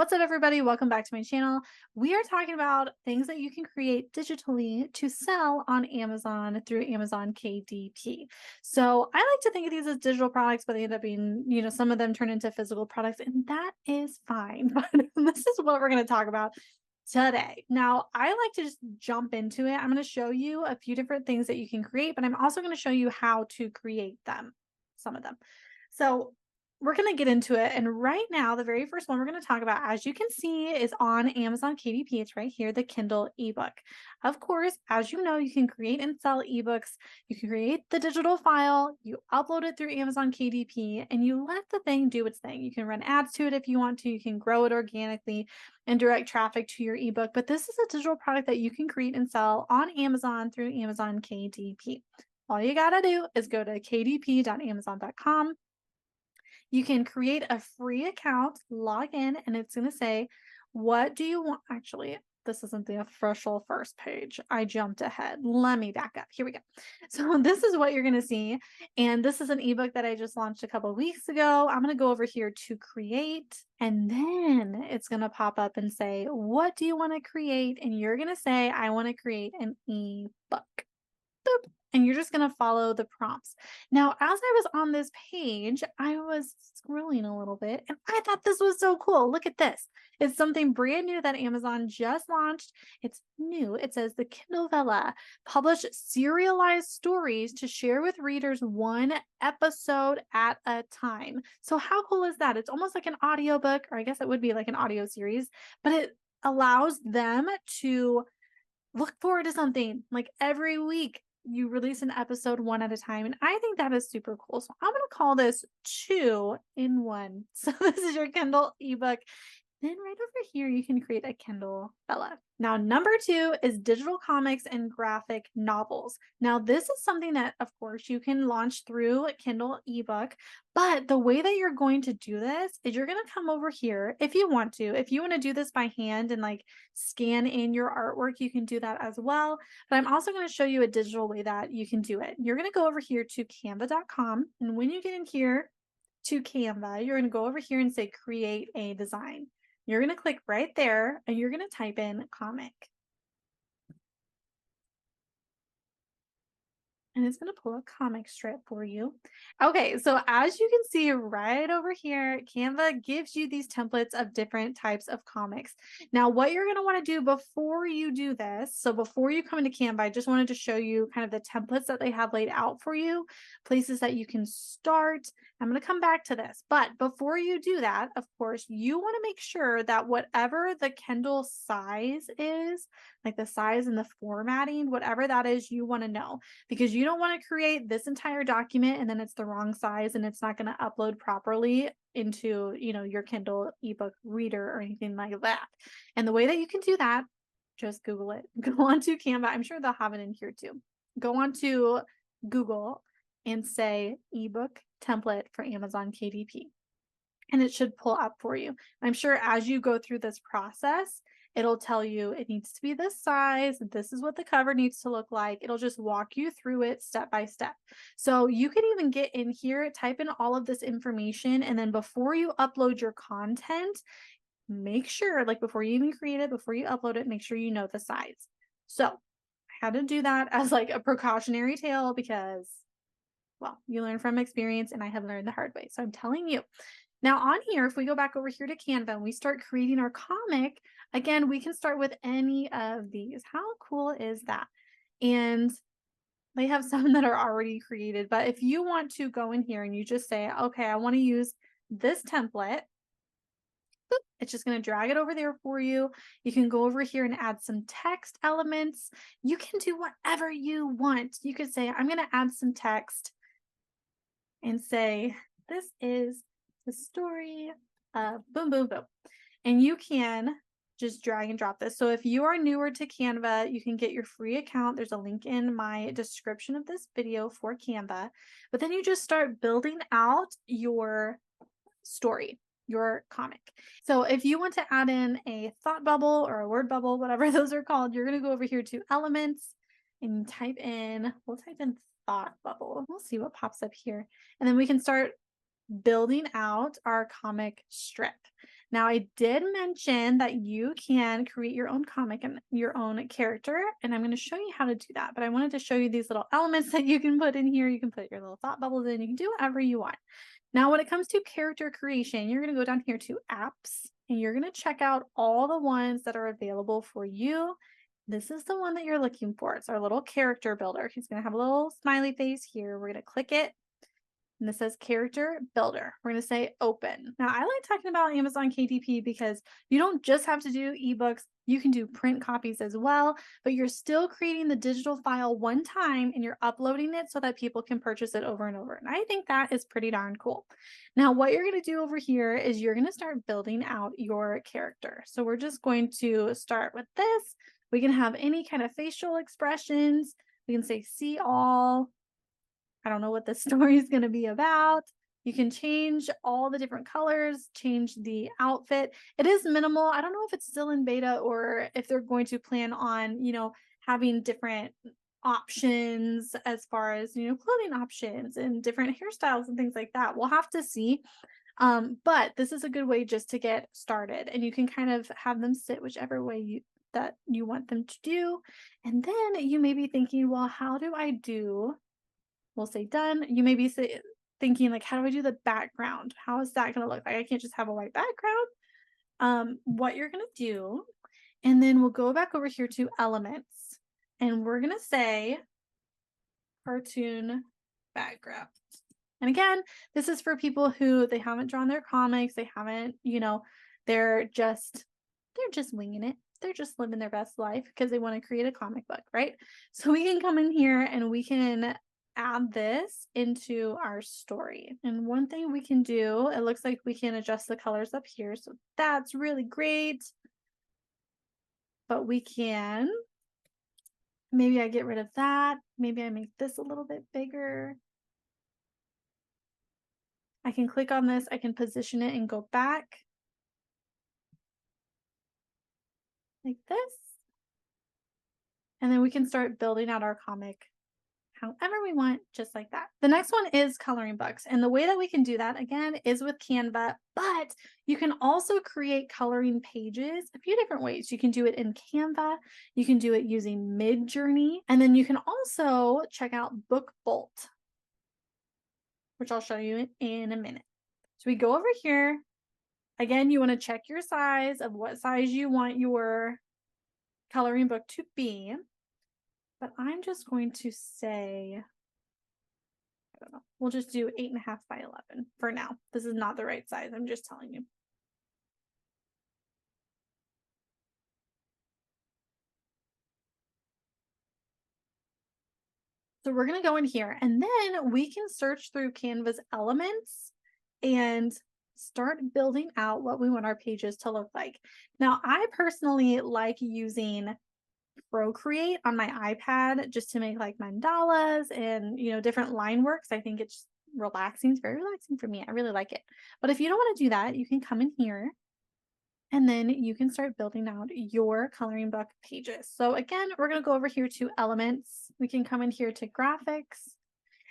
What's up, everybody? Welcome back to my channel. We are talking about things that you can create digitally to sell on Amazon through Amazon KDP. So I like to think of these as digital products, but they end up being, some of them turn into physical products, and that is fine. But this is what we're going to talk about today. Now, I like to just jump into it. I'm going to show you a few different things that you can create, but I'm also going to show you how to create them, some of them. So we're going to get into it. And right now, the very first one we're going to talk about, as you can see, is on Amazon KDP. It's right here, the Kindle ebook. Of course, as you know, you can create and sell ebooks. You can create the digital file, you upload it through Amazon KDP, and you let the thing do its thing. You can run ads to it if you want to. You can grow it organically and direct traffic to your ebook. But this is a digital product that you can create and sell on Amazon through Amazon KDP. All you got to do is go to kdp.amazon.com. You can create a free account, log in, and it's going to say, what do you want? Actually, this isn't the official first page. I jumped ahead. Let me back up. Here we go. So this is what you're going to see. And this is an ebook that I just launched a couple of weeks ago. I'm going to go over here to create, and then it's going to pop up and say, what do you want to create? And you're going to say, I want to create an ebook. Boop. And you're just going to follow the prompts. Now, as I was on this page, I was scrolling a little bit and I thought this was so cool. Look at this. It's something brand new that Amazon just launched. It's new. It says the Kindle Vella publish serialized stories to share with readers one episode at a time. So how cool is that? It's almost like an audiobook, or I guess it would be like an audio series, but it allows them to look forward to something like every week you release an episode one at a time. And I think that is super cool. So I'm going to call this 2-in-1. So this is your Kindle ebook. Then right over here, you can create a Kindle Vella. Now, number 2 is digital comics and graphic novels. Now, this is something that, of course, you can launch through a Kindle ebook, but the way that you're going to do this is you're going to come over here if you want to. If you want to do this by hand and like scan in your artwork, you can do that as well. But I'm also going to show you a digital way that you can do it. You're going to go over here to canva.com. And when you get in here to Canva, you're going to go over here and say, create a design. You're going to click right there and you're going to type in comic. And it's going to pull a comic strip for you. Okay, so as you can see right over here, Canva gives you these templates of different types of comics. Now, what you're going to want to do before you do this, so before you come into Canva, I just wanted to show you kind of the templates that they have laid out for you, places that you can start. I'm going to come back to this, but before you do that, of course, you want to make sure that whatever the Kindle size is, like the size and the formatting, whatever that is, you want to know, because you don't want to create this entire document and then it's the wrong size and it's not going to upload properly into, your Kindle ebook reader or anything like that. And the way that you can do that, just Google it. Go onto Canva. I'm sure they'll have it in here too. Go onto Google and say ebook template for Amazon KDP. And it should pull up for you. I'm sure as you go through this process, it'll tell you it needs to be this size. This is what the cover needs to look like. It'll just walk you through it step by step. So you can even get in here, type in all of this information. And then before you upload your content, make sure, like before you even create it, before you upload it, make sure you know the size. So I had to do that as like a precautionary tale because, well, you learn from experience and I have learned the hard way. So I'm telling you. Now on here, if we go back over here to Canva and we start creating our comic, again, we can start with any of these. How cool is that? And they have some that are already created, but if you want to go in here and you just say, okay, I want to use this template, it's just going to drag it over there for you. You can go over here and add some text elements. You can do whatever you want. You could say, I'm going to add some text and say, this is the story of boom, boom, boom. And you can just drag and drop this. So if you are newer to Canva, you can get your free account. There's a link in my description of this video for Canva. But then you just start building out your story, your comic. So if you want to add in a thought bubble or a word bubble, whatever those are called, you're going to go over here to elements and we'll type in thought bubble. We'll see what pops up here. And then we can start building out our comic strip. Now, I did mention that you can create your own comic and your own character, and I'm going to show you how to do that. But I wanted to show you these little elements that you can put in here. You can put your little thought bubbles in, you can do whatever you want. Now, when it comes to character creation, you're going to go down here to apps and you're going to check out all the ones that are available for you. This is the one that you're looking for. It's our little character builder. He's going to have a little smiley face here. We're going to click it. And this says character builder. We're going to say open. Now, I like talking about Amazon KDP because you don't just have to do ebooks. You can do print copies as well, but you're still creating the digital file one time and you're uploading it so that people can purchase it over and over. And I think that is pretty darn cool. Now, what you're going to do over here is you're going to start building out your character. So we're just going to start with this. We can have any kind of facial expressions. We can say see all. I don't know what the story is going to be about. You can change all the different colors, change the outfit. It is minimal. I don't know if it's still in beta or if they're going to plan on, having different options as far as, clothing options and different hairstyles and things like that. We'll have to see. But this is a good way just to get started, and you can kind of have them sit whichever way that you want them to do. And then you may be thinking, well, how do I do? We'll say done. You may be thinking like, how do I do the background? How is that going to look like? I can't just have a white background. What you're going to do, and then we'll go back over here to elements, and we're going to say cartoon background. And again, this is for people who they haven't drawn their comics. They haven't, they're just winging it. They're just living their best life because they want to create a comic book, right? So we can come in here and we can add this into our story. And one thing we can do, it looks like we can adjust the colors up here. So that's really great. But we can, maybe I get rid of that. Maybe I make this a little bit bigger. I can click on this. I can position it and go back like this. And then we can start building out our comic however we want, just like that. The next one is coloring books. And the way that we can do that, again, is with Canva, but you can also create coloring pages a few different ways. You can do it in Canva. You can do it using Midjourney. And then you can also check out Book Bolt, which I'll show you in a minute. So we go over here. Again, you want to check your size of what size you want your coloring book to be. But I'm just going to say, I don't know, we'll just do 8.5 by 11 for now. This is not the right size. I'm just telling you. So we're going to go in here and then we can search through Canva's elements and start building out what we want our pages to look like. Now, I personally like using Procreate on my iPad just to make like mandalas and, different line works. I think it's relaxing. It's very relaxing for me. I really like it. But if you don't want to do that, you can come in here and then you can start building out your coloring book pages. So again, we're going to go over here to elements. We can come in here to graphics.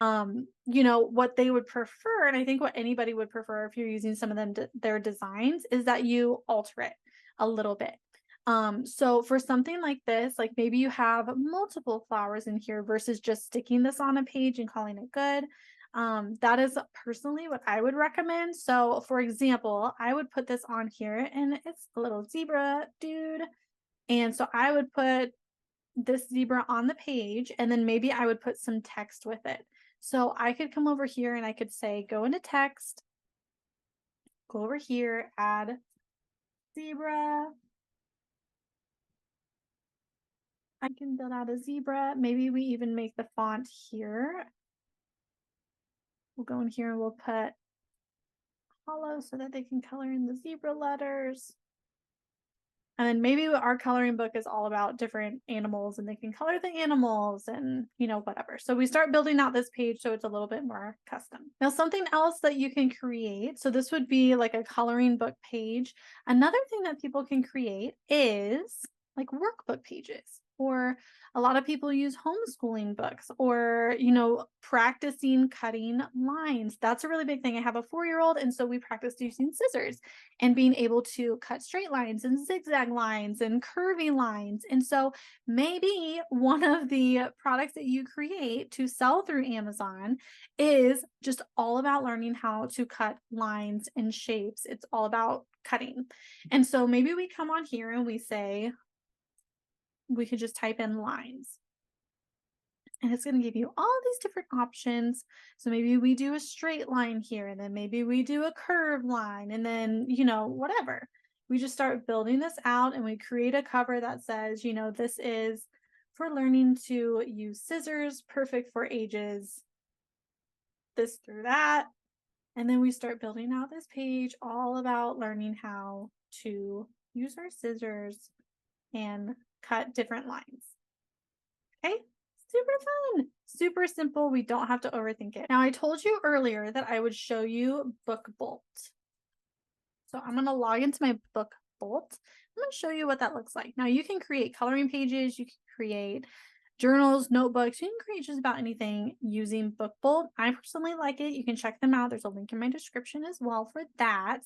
What they would prefer, and I think what anybody would prefer if you're using some of them, their designs, is that you alter it a little bit. So for something like this, like maybe you have multiple flowers in here versus just sticking this on a page and calling it good. That is personally what I would recommend. So for example, I would put this on here and it's a little zebra dude. And so I would put this zebra on the page and then maybe I would put some text with it. So I could come over here and I could say, go into text, go over here, add zebra. I can build out a zebra. Maybe we even make the font here. We'll go in here and we'll put hollow so that they can color in the zebra letters. And then maybe our coloring book is all about different animals and they can color the animals and, whatever. So we start building out this page so it's a little bit more custom. Now, something else that you can create, so this would be like a coloring book page. Another thing that people can create is like workbook pages. or a lot of people use homeschooling books or, practicing cutting lines. That's a really big thing. I have a 4-year-old, and so we practice using scissors and being able to cut straight lines and zigzag lines and curvy lines. And so maybe one of the products that you create to sell through Amazon is just all about learning how to cut lines and shapes. It's all about cutting. And so maybe we come on here and we say, we could just type in lines. And it's going to give you all these different options. So maybe we do a straight line here, and then maybe we do a curved line, and then, whatever. We just start building this out, and we create a cover that says, this is for learning to use scissors, perfect for ages this through that. And then we start building out this page all about learning how to use our scissors and cut different lines. Okay, super fun, super simple. We don't have to overthink it. Now, I told you earlier that I would show you BookBolt. So I'm going to log into my BookBolt. I'm going to show you what that looks like. Now, you can create coloring pages. You can create journals, notebooks. You can create just about anything using BookBolt. I personally like it. You can check them out. There's a link in my description as well for that.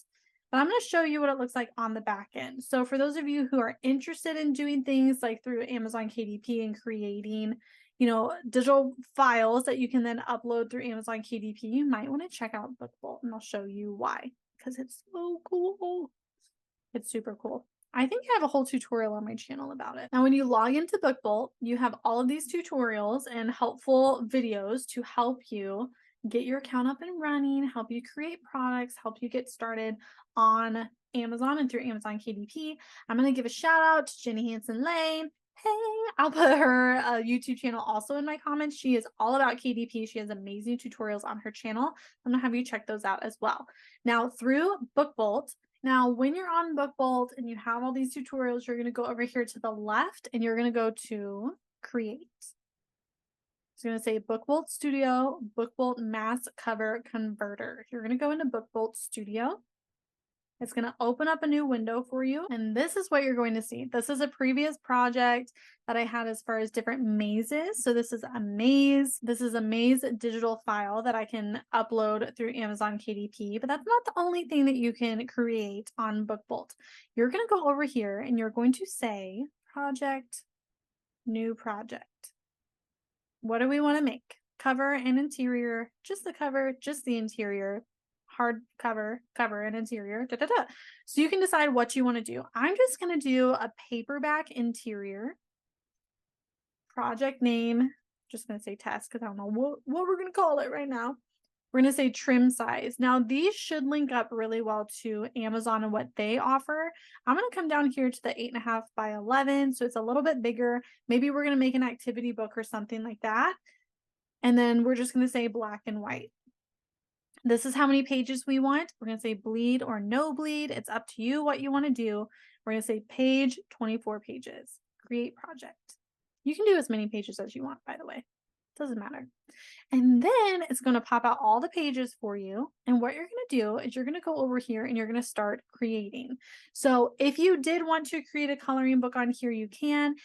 But I'm going to show you what it looks like on the back end. So for those of you who are interested in doing things like through Amazon KDP and creating, digital files that you can then upload through Amazon KDP, you might want to check out BookBolt, and I'll show you why, because it's so cool. It's super cool. I think I have a whole tutorial on my channel about it. Now, when you log into BookBolt, you have all of these tutorials and helpful videos to help you get your account up and running, help you create products, help you get started on Amazon and through Amazon KDP. I'm going to give a shout out to Jenny Hansen Lane. Hey, I'll put her YouTube channel also in my comments. She is all about KDP. She has amazing tutorials on her channel. I'm going to have you check those out as well. Now, through BookBolt, now, when you're on BookBolt and you have all these tutorials, you're going to go over here to the left and you're going to go to Create. It's going to say BookBolt Studio, BookBolt Mass Cover Converter. You're going to go into BookBolt Studio. It's going to open up a new window for you, and this is what you're going to see. This is a previous project that I had as far as different mazes. So this is a maze. This is a maze digital file that I can upload through Amazon KDP, but that's not the only thing that you can create on BookBolt. You're going to go over here and you're going to say project, new project. What do we want to make? Cover and interior, just the cover, just the interior. Hard cover and interior. So you can decide what you want to do. I'm just going to do a paperback interior. Project name, just going to say test because I don't know what we're going to call it right now. We're going to say trim size. Now, these should link up really well to Amazon and what they offer. I'm going to come down here to the 8.5 by 11. So it's a little bit bigger. Maybe we're going to make an activity book or something like that. And then we're just going to say black and white. This is how many pages we want. We're going to say bleed or no bleed. It's up to you what you want to do. We're going to say page, 24 pages. Create project. You can do as many pages as you want, by the way. Doesn't matter. And then it's going to pop out all the pages for you. And what you're going to do is you're going to go over here and you're going to start creating. So if you did want to create a coloring book on here, you can.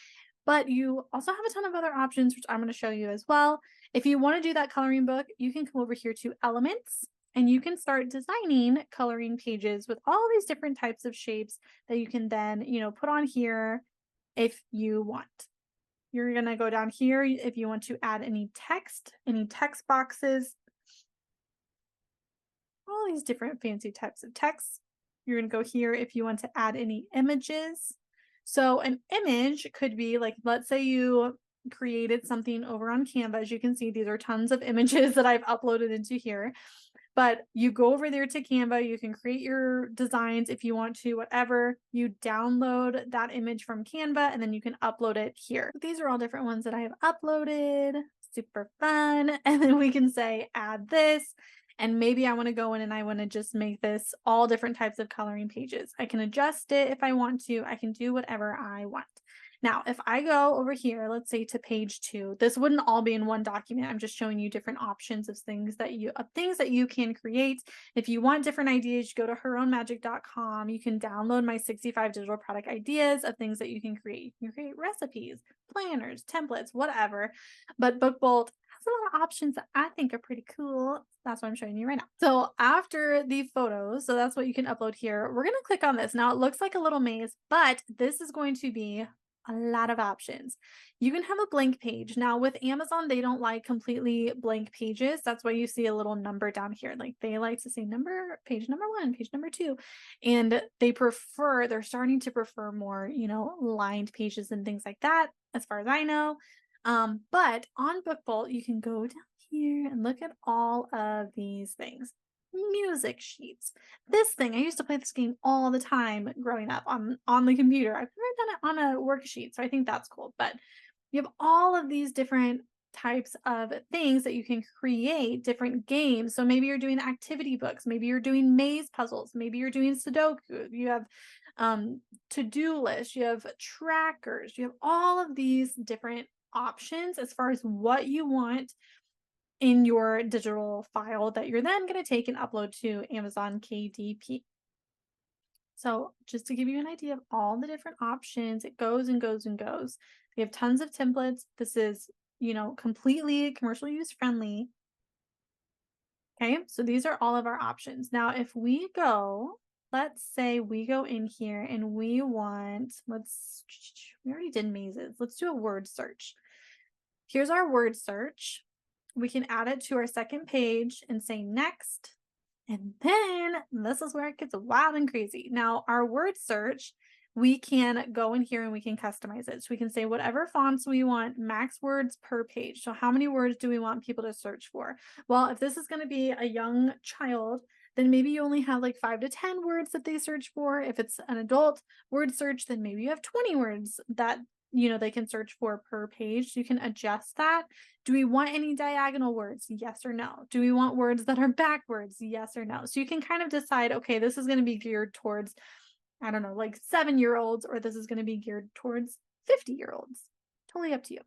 But you also have a ton of other options, which I'm going to show you as well. If you want to do that coloring book, you can come over here to Elements, and you can start designing coloring pages with all these different types of shapes that you can then, put on here if you want. You're going to go down here if you want to add any text boxes, all these different fancy types of text. You're going to go here if you want to add any images. So an image could be like, let's say you created something over on Canva. As you can see, these are tons of images that I've uploaded into here. But you go over there to Canva, you can create your designs if you want to, whatever. You download that image from Canva and then you can upload it here. These are all different ones that I have uploaded. Super fun. And then we can say add this. And maybe I want to go in and I want to just make this all different types of coloring pages. I can adjust it if I want to. I can do whatever I want. Now, if I go over here, let's say to page 2, this wouldn't all be in one document. I'm just showing you different options of things that you can create. If you want different ideas, you go to herownmagic.com. You can download my 65 digital product ideas of things that you can create. You can create recipes, planners, templates, whatever. But BookBolt has a lot of options that I think are pretty cool. That's what I'm showing you right now. So after the photos, so that's what you can upload here. We're going to click on this. Now it looks like a little maze, but this is going to be a lot of options. You can have a blank page. Now with Amazon, they don't like completely blank pages. That's why you see a little number down here. Like they like to say page number 1, page number 2. And they're starting to prefer more, lined pages and things like that, as far as I know. But on BookBolt, you can go down here and look at all of these things. Music sheets. This thing, I used to play this game all the time growing up on the computer. I've never done it on a worksheet, so I think that's cool. But you have all of these different types of things that you can create different games. So maybe you're doing activity books, maybe you're doing maze puzzles, maybe you're doing Sudoku, you have to-do lists, you have trackers, you have all of these different options as far as what you want in your digital file that you're then going to take and upload to Amazon KDP. So just to give you an idea of all the different options, it goes and goes and goes. We have tons of templates. This is, completely commercial use friendly. Okay, so these are all of our options. Now, if we go, let's say we go in here and we already did mazes. Let's do a word search. Here's our word search. We can add it to our second page and say next. And then this is where it gets wild and crazy. Now, our word search, we can go in here and we can customize it. So we can say whatever fonts we want, max words per page. So how many words do we want people to search for? Well, if this is going to be a young child, then maybe you only have like 5 to 10 words that they search for. If it's an adult word search, then maybe you have 20 words that they can search for per page. So you can adjust that. Do we want any diagonal words? Yes or no? Do we want words that are backwards? Yes or no? So you can kind of decide, okay, this is going to be geared towards, I don't know, like 7-year-olds, or this is going to be geared towards 50-year-olds. Totally up to you.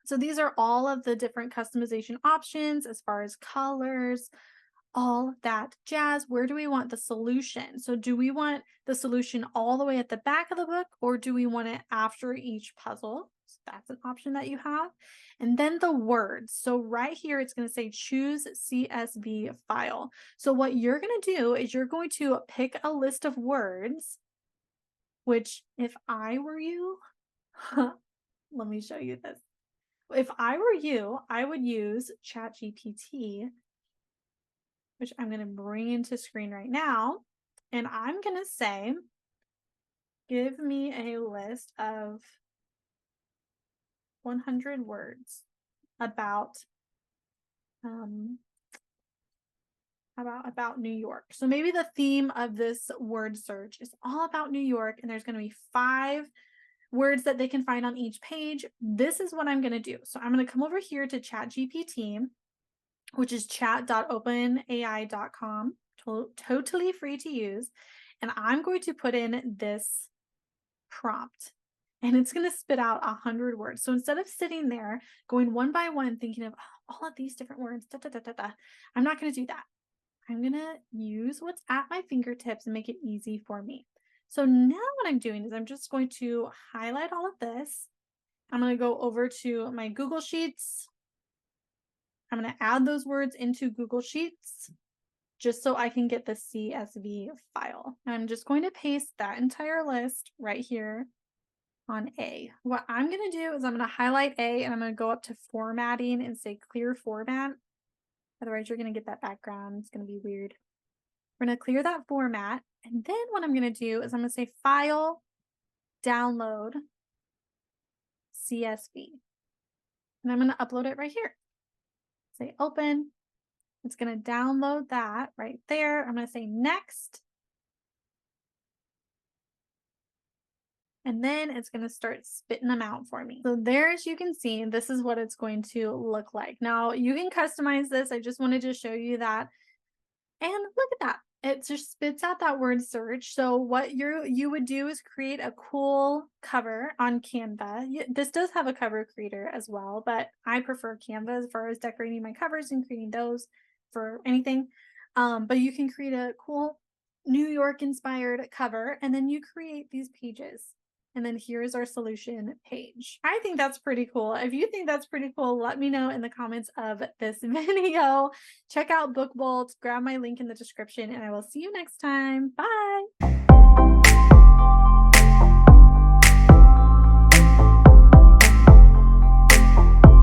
So these are all of the different customization options as far as colors, all that jazz. Where do we want the solution? So do we want the solution all the way at the back of the book, or do we want it after each puzzle? So that's an option that you have. And then the words. So right here, it's going to say choose CSV file. So what you're going to do is you're going to pick a list of words, which if I were you, let me show you this. If I were you, I would use ChatGPT, which I'm going to bring into screen right now. And I'm going to say, give me a list of 100 words about New York. So maybe the theme of this word search is all about New York, and there's going to be 5 words that they can find on each page. This is what I'm going to do. So I'm going to come over here to ChatGPT, which is chat.openai.com, totally free to use. And I'm going to put in this prompt, and it's going to spit out 100 words. So instead of sitting there going one by one, thinking of all of these different words, I'm not going to do that. I'm going to use what's at my fingertips and make it easy for me. So now what I'm doing is I'm just going to highlight all of this. I'm going to go over to my Google Sheets. I'm going to add those words into Google Sheets just so I can get the CSV file. And I'm just going to paste that entire list right here on A. What I'm going to do is I'm going to highlight A, and I'm going to go up to formatting and say clear format. Otherwise, you're going to get that background. It's going to be weird. We're going to clear that format. And then what I'm going to do is I'm going to say file, download, CSV. And I'm going to upload it right here. Say open. It's going to download that right there. I'm going to say next. And then it's going to start spitting them out for me. So there, as you can see, this is what it's going to look like. Now you can customize this. I just wanted to show you that. And look at that. It just spits out that word search. So what you would do is create a cool cover on Canva. This does have a cover creator as well, but I prefer Canva as far as decorating my covers and creating those for anything. But you can create a cool New York inspired cover, and then you create these pages. And then here's our solution page. I think that's pretty cool. If you think that's pretty cool, let me know in the comments of this video. Check out Book Bolt, grab my link in the description, and I will see you next time. Bye.